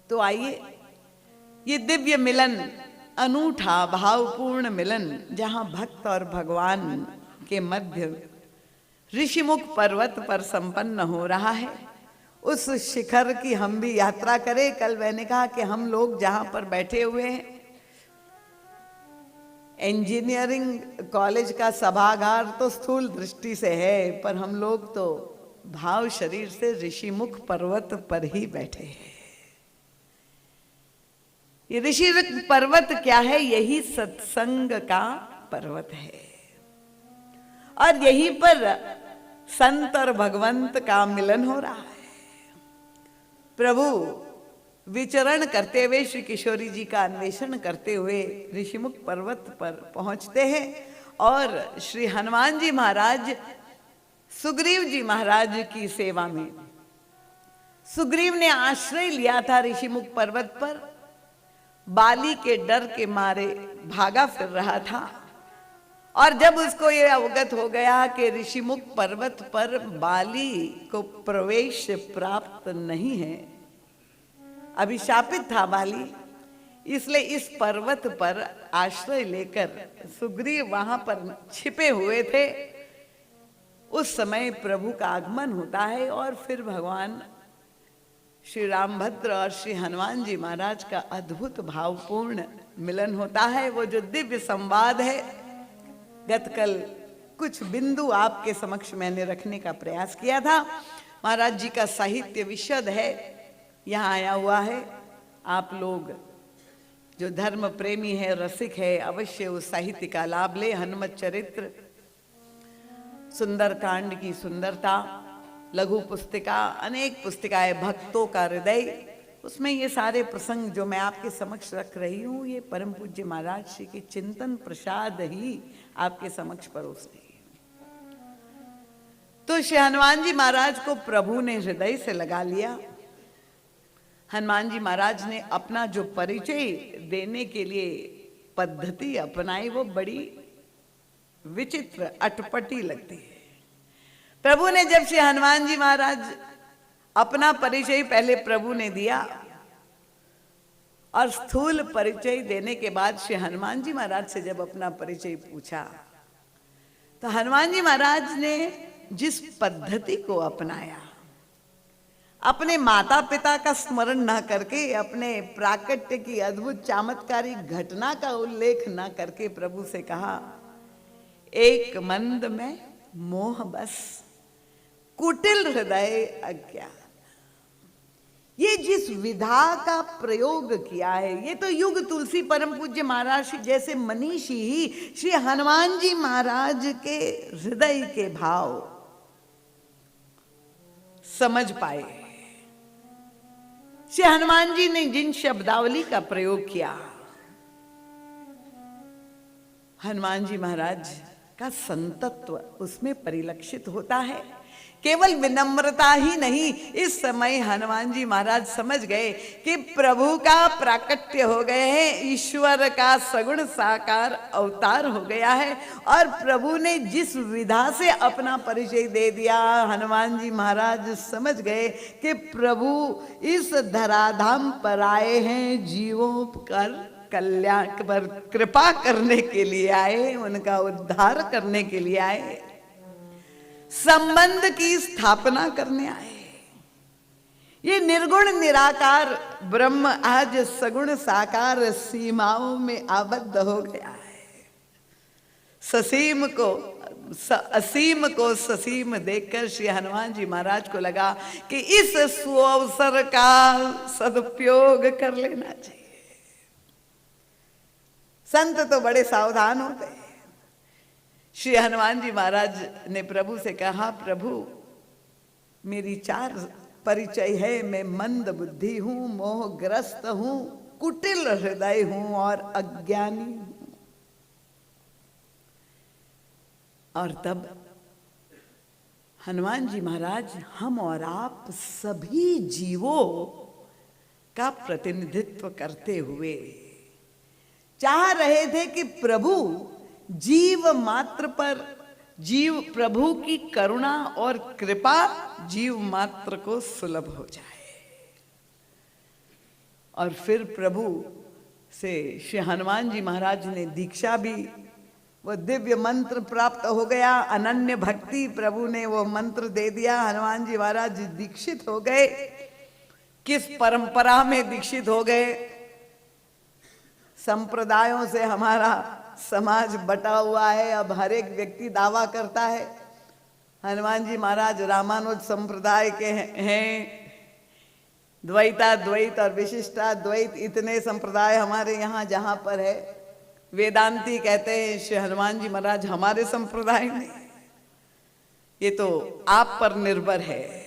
तो आइए ये दिव्य मिलन, अनूठा भावपूर्ण मिलन, जहां भक्त और भगवान के मध्य ऋषिमुख पर्वत पर संपन्न हो रहा है, उस शिखर की हम भी यात्रा करें। कल मैंने कहा कि हम लोग जहां पर बैठे हुए हैं, इंजीनियरिंग कॉलेज का सभागार तो स्थूल दृष्टि से है, पर हम लोग तो भाव शरीर से ऋषिमुख पर्वत पर ही बैठे हैं। ये ऋषि पर्वत क्या है? यही सत्संग का पर्वत है, और यहीं पर संत और भगवंत का मिलन हो रहा है। प्रभु विचरण करते हुए, श्री किशोरी जी का अन्वेषण करते हुए ऋषिमुख पर्वत पर पहुंचते हैं, और श्री हनुमान जी महाराज सुग्रीव जी महाराज की सेवा में, सुग्रीव ने आश्रय लिया था ऋषिमुख पर्वत पर, बाली के डर के मारे भागा फिर रहा था, और जब उसको ये अवगत हो गया कि ऋषिमुख पर्वत पर बाली को प्रवेश प्राप्त नहीं है, अभिशापित था बाली, इसलिए इस पर्वत पर आश्रय लेकर सुग्रीव वहां पर छिपे हुए थे। उस समय प्रभु का आगमन होता है, और फिर भगवान श्री रामभद्र और श्री हनुमान जी महाराज का अद्भुत भावपूर्ण मिलन होता है। वो जो दिव्य संवाद है, गतकल कुछ बिंदु आपके समक्ष मैंने रखने का प्रयास किया था। महाराज जी का साहित्य विशद है, यहाँ आया हुआ है। आप लोग जो धर्म प्रेमी है, रसिक है, अवश्य उस साहित्य का लाभ ले। हनुमत चरित्र, सुंदरकांड की सुंदरता, लघु पुस्तिका, अनेक पुस्तिकाएं, भक्तों का हृदय, उसमें ये सारे प्रसंग जो मैं आपके समक्ष रख रही हूँ, ये परम पूज्य महाराज श्री के चिंतन प्रसाद ही आपके समक्ष परोस रही है। तो श्री हनुमान जी महाराज को प्रभु ने हृदय से लगा लिया। हनुमान जी महाराज ने अपना जो परिचय देने के लिए पद्धति अपनाई, वो बड़ी विचित्र, अटपटी लगती है। प्रभु ने जब श्री हनुमान जी महाराज अपना परिचय पहले प्रभु ने दिया, और स्थूल परिचय देने के बाद श्री हनुमान जी महाराज से जब अपना परिचय पूछा, तो हनुमान जी महाराज ने जिस पद्धति को अपनाया, अपने माता पिता का स्मरण न करके, अपने प्राकट्य की अद्भुत चमत्कारी घटना का उल्लेख न करके प्रभु से कहा, एक मंद में मोह बस, कुटिल हृदय अज्ञान। ये जिस विधा का प्रयोग किया है, ये तो युग तुलसी परम पूज्य महाराज जैसे मनीषी ही श्री हनुमान जी महाराज के हृदय के भाव समझ पाए। श्री हनुमान जी ने जिन शब्दावली का प्रयोग किया, हनुमान जी महाराज का संतत्व उसमें परिलक्षित होता है। केवल विनम्रता ही नहीं, इस समय हनुमान जी महाराज समझ गए कि प्रभु का प्राकट्य हो गए हैं, ईश्वर का सगुण साकार अवतार हो गया है, और प्रभु ने जिस विधा से अपना परिचय दे दिया, हनुमान जी महाराज समझ गए कि प्रभु इस धराधाम पर आए हैं जीवों पर कल्याण पर कृपा करने के लिए आए, उनका उद्धार करने के लिए आए, संबंध की स्थापना करने आए। ये निर्गुण निराकार ब्रह्म आज सगुण साकार सीमाओं में आबद्ध हो गया है। ससीम को असीम को ससीम देखकर श्री हनुमान जी महाराज को लगा कि इस सुअवसर का सदुपयोग कर लेना चाहिए। संत तो बड़े सावधान होते हैं। श्री हनुमान जी महाराज ने प्रभु से कहा, प्रभु मेरी 4 परिचय है, मैं मंद बुद्धि हूं, मोहग्रस्त हूं, कुटिल हृदय हूं और अज्ञानी हूं। और तब हनुमान जी महाराज हम और आप सभी जीवों का प्रतिनिधित्व करते हुए चाह रहे थे कि प्रभु जीव मात्र पर, जीव प्रभु की करुणा और कृपा जीव मात्र को सुलभ हो जाए। और फिर प्रभु से श्री हनुमान जी महाराज ने दीक्षा भी, वो दिव्य मंत्र प्राप्त हो गया, अनन्य भक्ति, प्रभु ने वो मंत्र दे दिया, हनुमान जी महाराज दीक्षित हो गए। किस परंपरा में दीक्षित हो गए? संप्रदायों से हमारा समाज बटा हुआ है। अब हर एक व्यक्ति दावा करता है हनुमान जी महाराज रामानुज संप्रदाय के हैं। द्वैताद्वैत और विशिष्टाद्वैत इतने संप्रदाय हमारे यहाँ जहाँ पर है। वेदांती कहते हैं श्री हनुमान जी महाराज हमारे संप्रदाय में। ये तो आप पर निर्भर है।